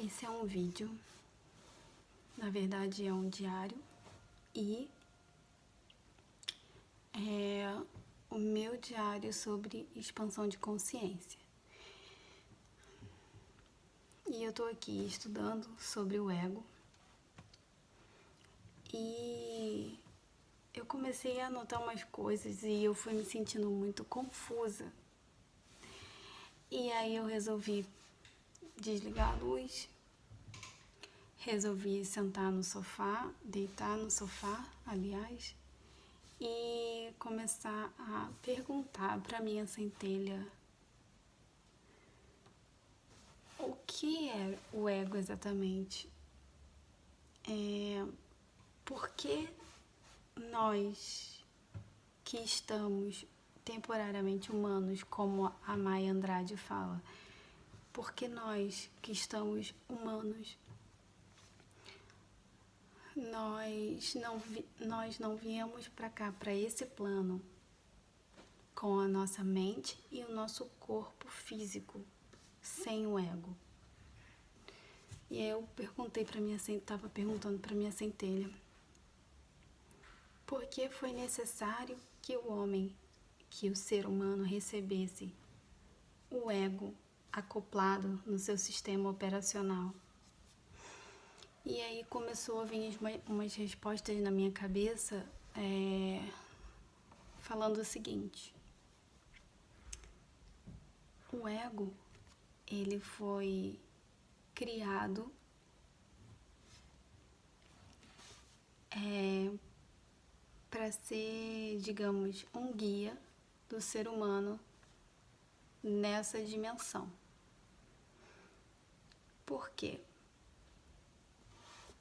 Esse é um vídeo, na verdade é um diário e é o meu diário sobre expansão de consciência. E eu tô aqui estudando sobre o ego e eu comecei a anotar umas coisas e eu fui me sentindo muito confusa. E aí eu resolvi desligar a luz, resolvi sentar no sofá, deitar no sofá, aliás, e começar a perguntar para minha centelha o que é o ego exatamente. Por que nós que estamos temporariamente humanos, como a Maya Andrade fala, por que nós que estamos humanos, nós não viemos para cá, para esse plano, com a nossa mente e o nosso corpo físico, sem o ego. E aí eu perguntei para minha, estava perguntando para minha centelha, por que foi necessário que o homem, que o ser humano recebesse o ego acoplado no seu sistema operacional? E aí começou a vir umas respostas na minha cabeça, falando o seguinte: o ego, ele foi criado para ser, digamos, um guia do ser humano nessa dimensão. Por quê?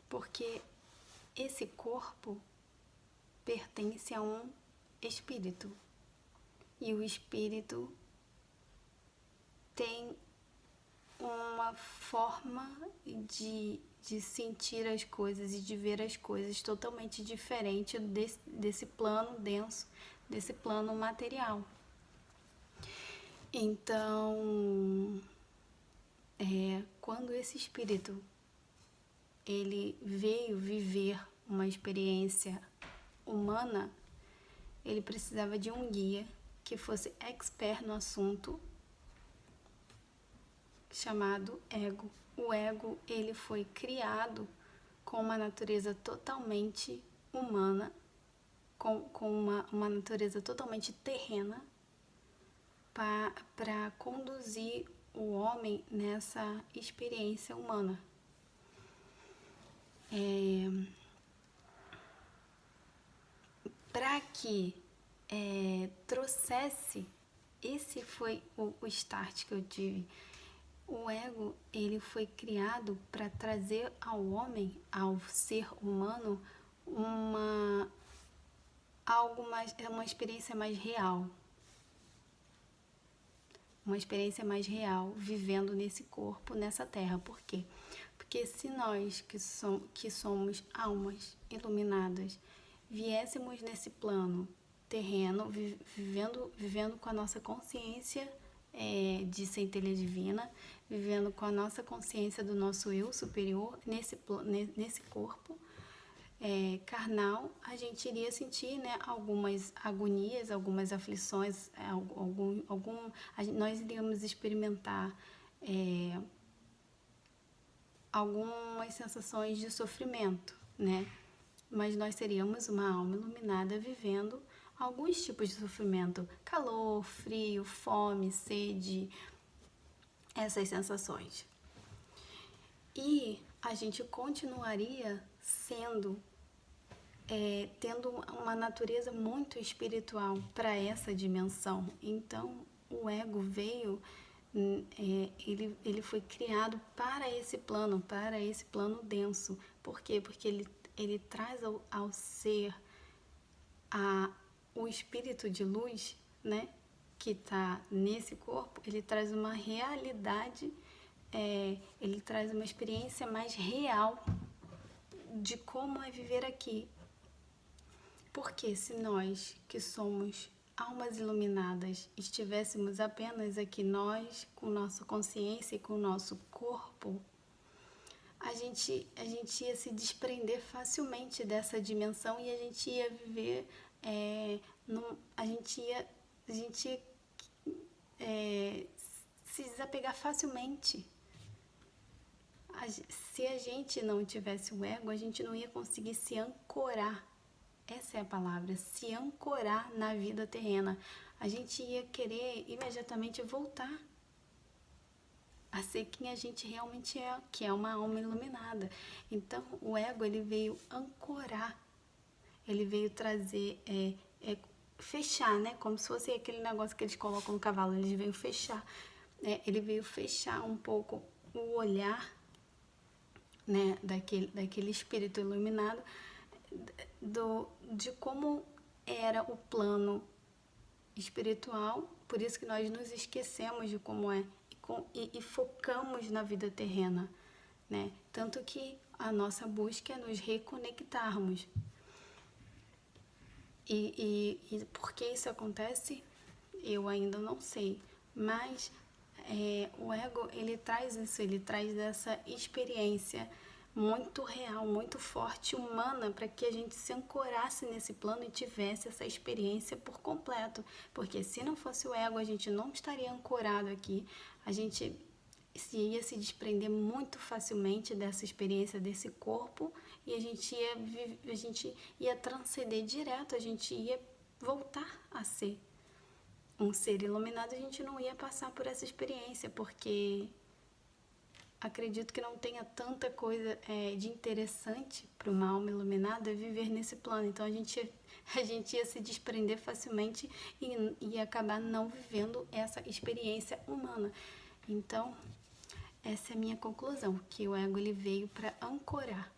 Porque esse corpo pertence a um espírito. E o espírito tem uma forma de sentir as coisas e de ver as coisas totalmente diferente desse plano denso, desse plano material. Então, quando esse espírito ele veio viver uma experiência humana, ele precisava de um guia que fosse expert no assunto, chamado ego. O ego, ele foi criado com uma natureza totalmente humana, com uma natureza totalmente terrena, para conduzir o homem nessa experiência humana. Para que trouxesse, esse foi o start que eu tive. O ego, ele foi criado para trazer ao homem, ao ser humano, uma experiência mais real. Uma experiência mais real, vivendo nesse corpo, nessa terra. Por quê? Porque se nós, que somos almas iluminadas, viéssemos nesse plano terreno, vivendo com a nossa consciência de centelha divina, vivendo com a nossa consciência do nosso eu superior, nesse corpo carnal, a gente iria sentir, né, algumas agonias, algumas aflições, nós iríamos experimentar algumas sensações de sofrimento, né? Mas nós seríamos uma alma iluminada vivendo alguns tipos de sofrimento: calor, frio, fome, sede, essas sensações. E a gente continuaria tendo uma natureza muito espiritual para essa dimensão. Então, o ego veio, ele foi criado para esse plano denso. Por quê? Porque ele traz ao ser o espírito de luz, né, que está nesse corpo, ele traz uma realidade, ele traz uma experiência mais real de como é viver aqui. Porque se nós, que somos almas iluminadas, estivéssemos apenas aqui nós, com nossa consciência e com o nosso corpo, a gente ia se desprender facilmente dessa dimensão e a gente ia viver, a gente ia se desapegar facilmente. Se a gente não tivesse o ego, a gente não ia conseguir se ancorar. Essa é a palavra, se ancorar na vida terrena. A gente ia querer imediatamente voltar a ser quem a gente realmente é, que é uma alma iluminada. Então, o ego, ele veio ancorar, ele veio trazer, fechar, né? Como se fosse aquele negócio que eles colocam no cavalo, ele veio fechar. Ele veio fechar um pouco o olhar, né, daquele espírito iluminado, de como era o plano espiritual, por isso que nós nos esquecemos de como é e focamos na vida terrena, né? Tanto que a nossa busca é nos reconectarmos. E por que isso acontece? Eu ainda não sei, mas o ego, ele traz isso, ele traz essa experiência muito real, muito forte, humana, para que a gente se ancorasse nesse plano e tivesse essa experiência por completo. Porque se não fosse o ego, a gente não estaria ancorado aqui, a gente ia se desprender muito facilmente dessa experiência, desse corpo, e a gente ia transcender direto, a gente ia voltar a ser um ser iluminado, a gente não ia passar por essa experiência, porque acredito que não tenha tanta coisa de interessante para uma alma iluminada viver nesse plano. Então a gente ia se desprender facilmente e ia acabar não vivendo essa experiência humana. Então, essa é a minha conclusão, que o ego, ele veio para ancorar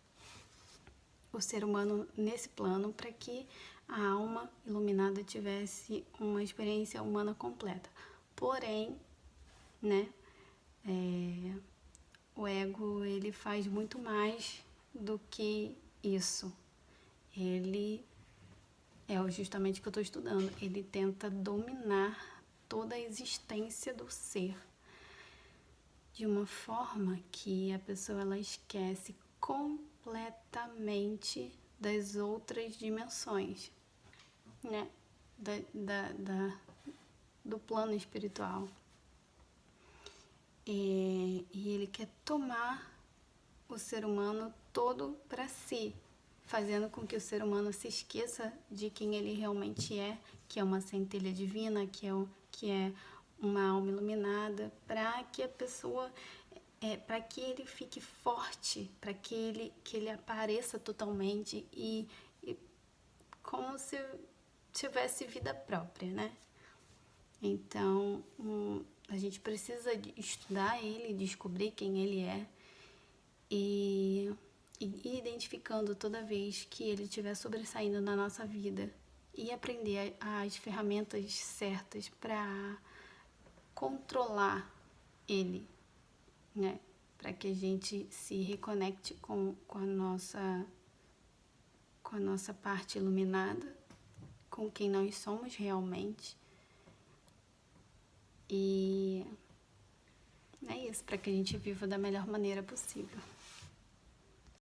o ser humano nesse plano, para que a alma iluminada tivesse uma experiência humana completa. Porém, né, o ego, ele faz muito mais do que isso. Ele justamente o que eu estou estudando. Ele tenta dominar toda a existência do ser de uma forma que a pessoa, ela esquece completamente das outras dimensões, né? Do plano espiritual. E ele quer tomar o ser humano todo para si, fazendo com que o ser humano se esqueça de quem ele realmente é, que é uma centelha divina, que é uma alma iluminada, para que a pessoa, para que ele fique forte, para que ele apareça totalmente e como se tivesse vida própria, né? Então, a gente precisa estudar ele, descobrir quem ele é e identificando toda vez que ele estiver sobressaindo na nossa vida e aprender as ferramentas certas para controlar ele, né? Para que a gente se reconecte com a nossa parte iluminada, com quem nós somos realmente. E é isso, para que a gente viva da melhor maneira possível.